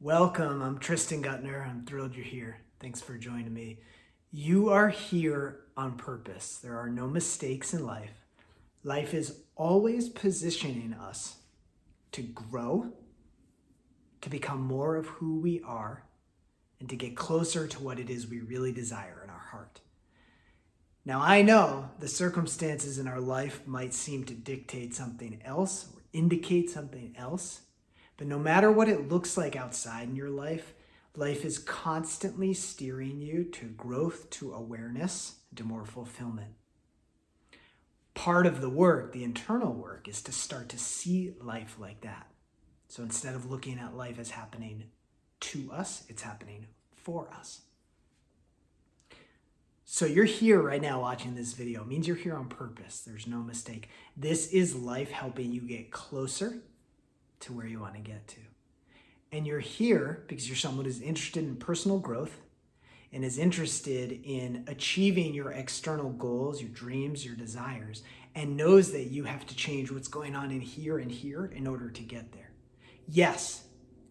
Welcome, I'm Tristan Gutner. I'm thrilled you're here. Thanks for joining me. You are here on purpose. There are no mistakes in life. Life is always positioning us to grow, to become more of who we are, and to get closer to what it is we really desire in our heart. Now, I know the circumstances in our life might seem to dictate something else or indicate something else. But no matter what it looks like outside in your life, life is constantly steering you to growth, to awareness, to more fulfillment. Part of the work, the internal work, is to start to see life like that. So instead of looking at life as happening to us, it's happening for us. So you're here right now watching this video. It means you're here on purpose. There's no mistake. This is life helping you get closer to where you want to get to. And you're here because you're someone who's interested in personal growth and is interested in achieving your external goals, your dreams, your desires, and knows that you have to change what's going on in here and here in order to get there. Yes,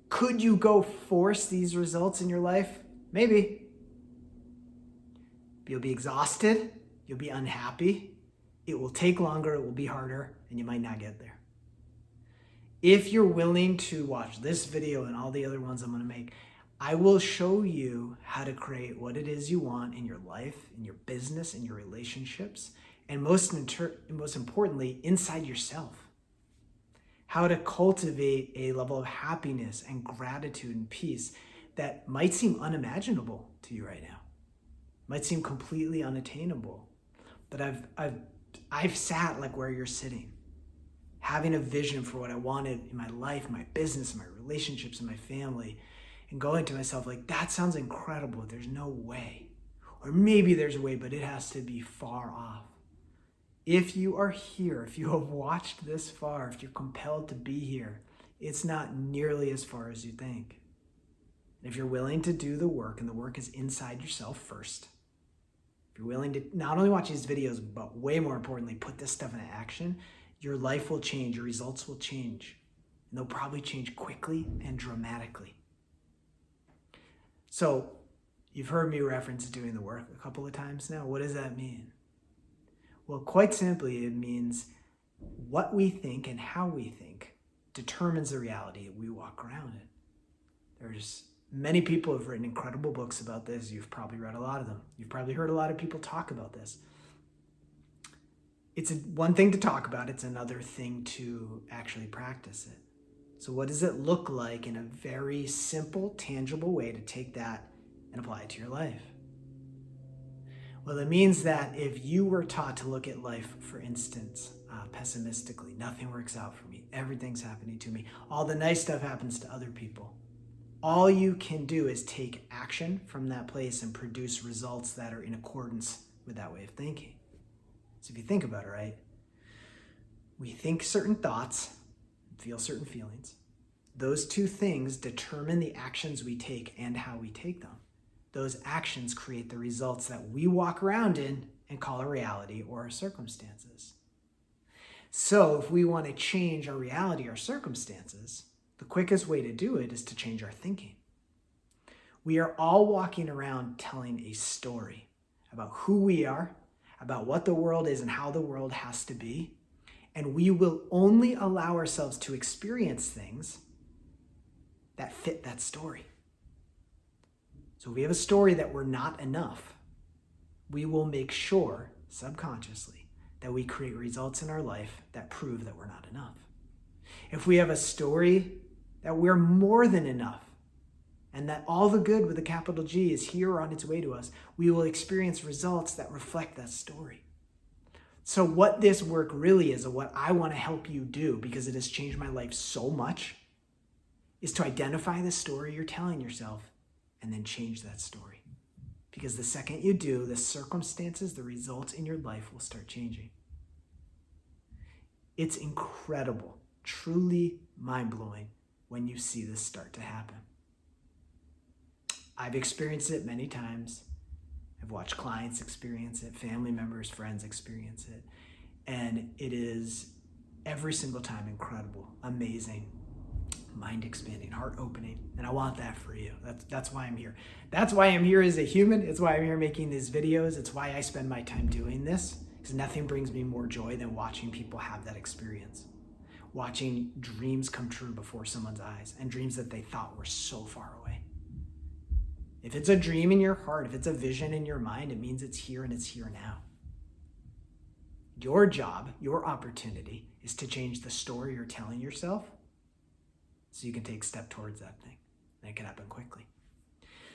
could you go force these results in your life? Maybe. You'll be exhausted, you'll be unhappy, it will take longer, it will be harder, and you might not get there. If you're willing to watch this video and all the other ones I'm going to make, I will show you how to create what it is you want in your life, in your business, in your relationships, and most importantly, inside yourself. How to cultivate a level of happiness and gratitude and peace that might seem unimaginable to you right now, might seem completely unattainable. But I've sat like where you're sitting, having a vision for what I wanted in my life, my business, my relationships, and my family, and going to myself like, that sounds incredible. There's no way. Or maybe there's a way, but it has to be far off. If you are here, if you have watched this far, if you're compelled to be here, it's not nearly as far as you think. And if you're willing to do the work, and the work is inside yourself first, if you're willing to not only watch these videos, but way more importantly, put this stuff into action, your life will change, your results will change, and they'll probably change quickly and dramatically. So you've heard me reference doing the work a couple of times now. What does that mean? Well, quite simply, it means what we think and how we think determines the reality we walk around in. There's many people who have written incredible books about this. You've probably read a lot of them. You've probably heard a lot of people talk about this. It's one thing to talk about, it's another thing to actually practice it. So what does it look like in a very simple, tangible way to take that and apply it to your life? Well, it means that if you were taught to look at life, for instance, pessimistically, nothing works out for me, everything's happening to me, all the nice stuff happens to other people, all you can do is take action from that place and produce results that are in accordance with that way of thinking. So if you think about it, right? We think certain thoughts, feel certain feelings. Those two things determine the actions we take and how we take them. Those actions create the results that we walk around in and call a reality or our circumstances. So if we want to change our reality, our circumstances, the quickest way to do it is to change our thinking. We are all walking around telling a story about who we are, about what the world is and how the world has to be. And we will only allow ourselves to experience things that fit that story. So if we have a story that we're not enough, we will make sure, subconsciously, that we create results in our life that prove that we're not enough. If we have a story that we're more than enough, and that all the good with a capital G is here or on its way to us, we will experience results that reflect that story. So what this work really is, and what I want to help you do, because it has changed my life so much, is to identify the story you're telling yourself and then change that story. Because the second you do, the circumstances, the results in your life will start changing. It's incredible, truly mind-blowing when you see this start to happen. I've experienced it many times. I've watched clients experience it, family members, friends experience it. And it is every single time incredible, amazing, mind expanding, heart opening. And I want that for you. That's why I'm here. That's why I'm here as a human. It's why I'm here making these videos. It's why I spend my time doing this, because nothing brings me more joy than watching people have that experience. Watching dreams come true before someone's eyes, and dreams that they thought were so far away. If it's a dream in your heart, if it's a vision in your mind, it means it's here and it's here now. Your job, your opportunity is to change the story you're telling yourself so you can take a step towards that thing. And it can happen quickly.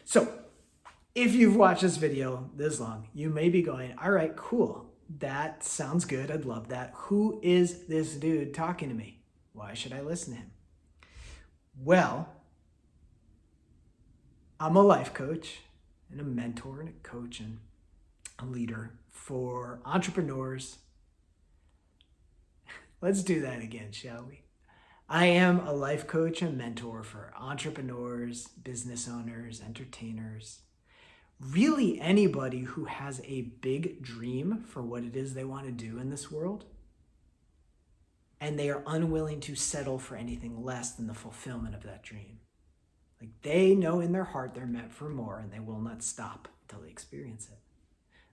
So if you've watched this video this long, you may be going, all right, cool. That sounds good. I'd love that. Who is this dude talking to me? Why should I listen to him? Well, I'm a life coach and a mentor and a coach and a leader for entrepreneurs. Let's do that again, shall we? I am a life coach and mentor for entrepreneurs, business owners, entertainers, really anybody who has a big dream for what it is they want to do in this world, and they are unwilling to settle for anything less than the fulfillment of that dream. Like, they know in their heart they're meant for more, and they will not stop until they experience it.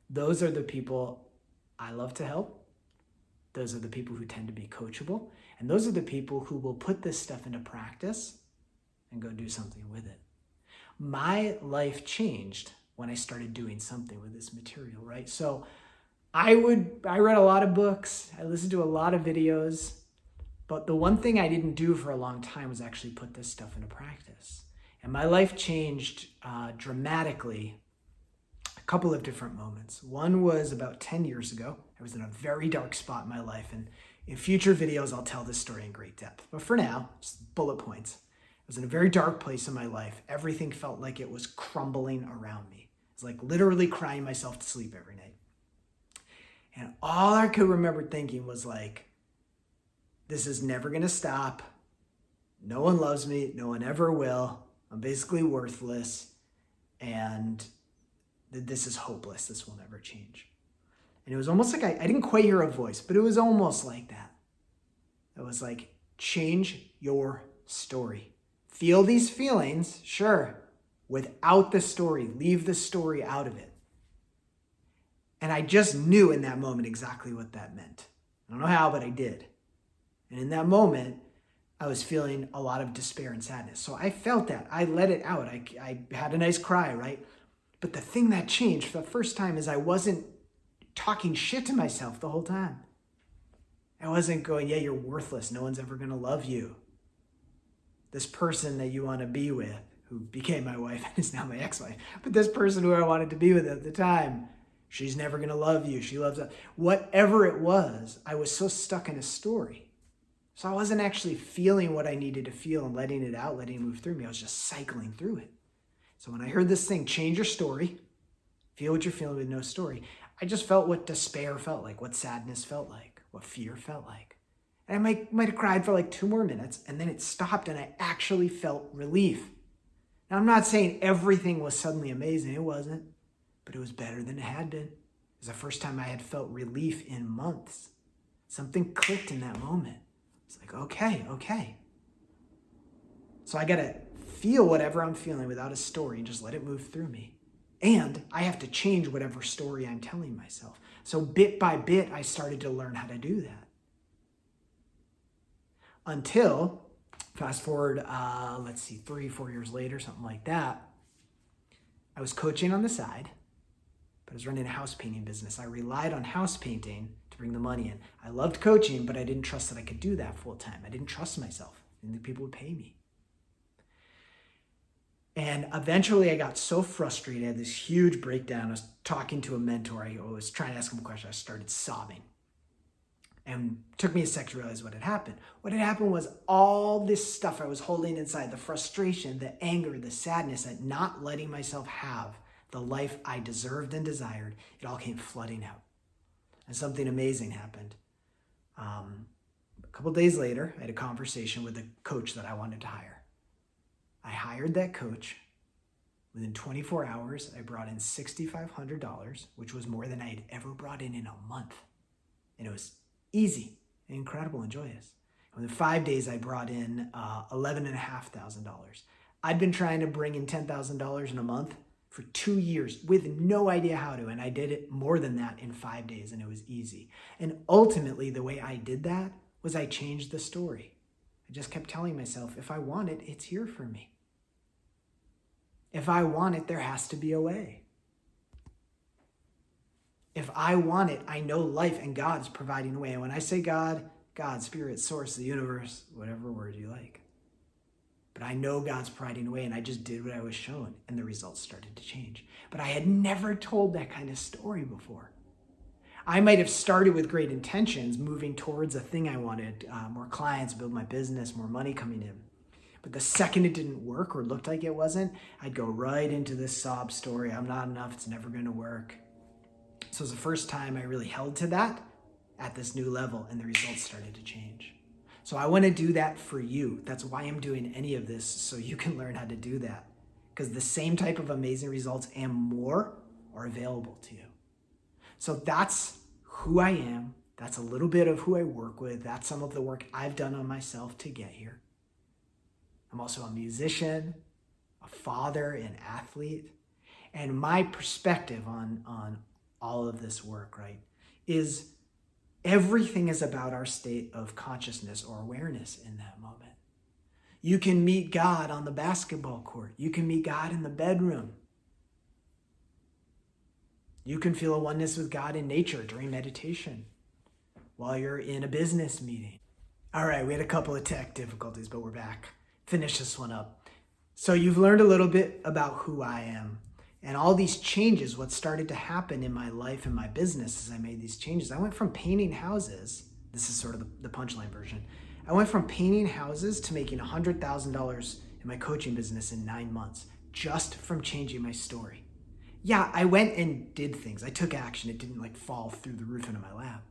Those are the people I love to help. Those are the people who tend to be coachable. And those are the people who will put this stuff into practice and go do something with it. My life changed when I started doing something with this material, right? So I read a lot of books. I listened to a lot of videos. But the one thing I didn't do for a long time was actually put this stuff into practice. And my life changed dramatically a couple of different moments. One was about 10 years ago. I was in a very dark spot in my life, and in future videos, I'll tell this story in great depth. But for now, just bullet points. I was in a very dark place in my life. Everything felt like it was crumbling around me. It's like literally crying myself to sleep every night. And all I could remember thinking was like, this is never going to stop. No one loves me. No one ever will. I'm basically worthless. And this is hopeless. This will never change. And it was almost like I didn't quite hear a voice, but it was almost like that. It was like, change your story. Feel these feelings, sure, without the story. Leave the story out of it. And I just knew in that moment exactly what that meant. I don't know how, but I did. And in that moment, I was feeling a lot of despair and sadness. So I felt that. I let it out. I had a nice cry, right? But the thing that changed for the first time is I wasn't talking shit to myself the whole time. I wasn't going, yeah, you're worthless. No one's ever going to love you. This person that you want to be with, who became my wife and is now my ex-wife, but this person who I wanted to be with at the time, she's never going to love you. She loves us. Whatever it was, I was so stuck in a story. So I wasn't actually feeling what I needed to feel and letting it out, letting it move through me. I was just cycling through it. So when I heard this thing, change your story, feel what you're feeling with no story, I just felt what despair felt like, what sadness felt like, what fear felt like. And I might have cried for like 2 more minutes, and then it stopped, and I actually felt relief. Now, I'm not saying everything was suddenly amazing. It wasn't, but it was better than it had been. It was the first time I had felt relief in months. Something clicked in that moment. It's like, okay. So I got to feel whatever I'm feeling without a story and just let it move through me. And I have to change whatever story I'm telling myself. So bit by bit, I started to learn how to do that. Until, fast forward, 3-4 years later, something like that, I was coaching on the side, but I was running a house painting business. I relied on house painting to bring the money in. I loved coaching, but I didn't trust that I could do that full time. I didn't trust myself. I didn't think people would pay me. And eventually I got so frustrated. I had this huge breakdown. I was talking to a mentor. I was trying to ask him a question. I started sobbing. And it took me a sec to realize what had happened. What had happened was all this stuff I was holding inside, the frustration, the anger, the sadness at not letting myself have the life I deserved and desired, it all came flooding out. And something amazing happened. A couple days later, I had a conversation with a coach that I wanted to hire. I hired that coach. Within 24 hours, I brought in $6,500, which was more than I had ever brought in a month. And it was easy and incredible and joyous. Within 5 days, I brought in $11,500. I'd been trying to bring in $10,000 in a month for 2 years with no idea how to, and I did it more than that in 5 days, and it was easy. And ultimately, the way I did that was I changed the story. I just kept telling myself, if I want it, it's here for me. If I want it, there has to be a way. If I want it, I know life and God's providing a way. And when I say God, Spirit, Source, the universe, whatever word you like. But I know God's providing a way, and I just did what I was shown, and the results started to change. But I had never told that kind of story before. I might have started with great intentions, moving towards a thing I wanted, more clients, build my business, more money coming in. But the second it didn't work or looked like it wasn't, I'd go right into this sob story. I'm not enough. It's never going to work. So it was the first time I really held to that at this new level, and the results started to change. So I want to do that for you. That's why I'm doing any of this, so you can learn how to do that. Because the same type of amazing results and more are available to you. So that's who I am. That's a little bit of who I work with. That's some of the work I've done on myself to get here. I'm also a musician, a father, an athlete. And my perspective on all of this work, right, is everything is about our state of consciousness or awareness in that moment. You can meet God on the basketball court. You can meet God in the bedroom. You can feel a oneness with God in nature during meditation, while you're in a business meeting. All right, we had a couple of tech difficulties, but we're back. Finish this one up. So you've learned a little bit about who I am. And all these changes, what started to happen in my life and my business as I made these changes. I went from painting houses, this is sort of the punchline version. I went from painting houses to making $100,000 in my coaching business in 9 months, just from changing my story. Yeah, I went and did things. I took action. It didn't fall through the roof into my lap.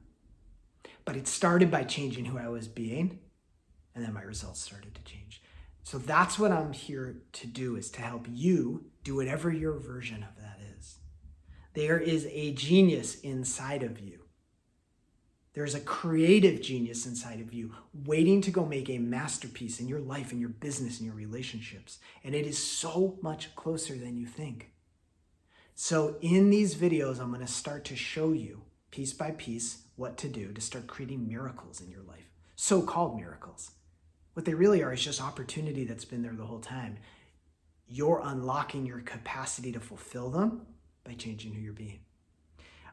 But it started by changing who I was being, and then my results started to change. So that's what I'm here to do, is to help you do whatever your version of that is. There is a genius inside of you. There's a creative genius inside of you waiting to go make a masterpiece in your life, in your business, in your relationships. And it is so much closer than you think. So in these videos, I'm going to start to show you piece by piece what to do to start creating miracles in your life. So-called miracles. What they really are is just opportunity that's been there the whole time. You're unlocking your capacity to fulfill them by changing who you're being.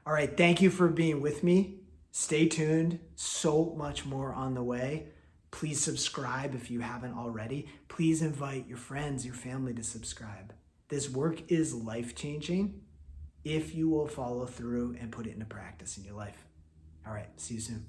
All right, thank you for being with me. Stay tuned. So much more on the way. Please subscribe if you haven't already. Please invite your friends, your family to subscribe. This work is life-changing if you will follow through and put it into practice in your life. All right, see you soon.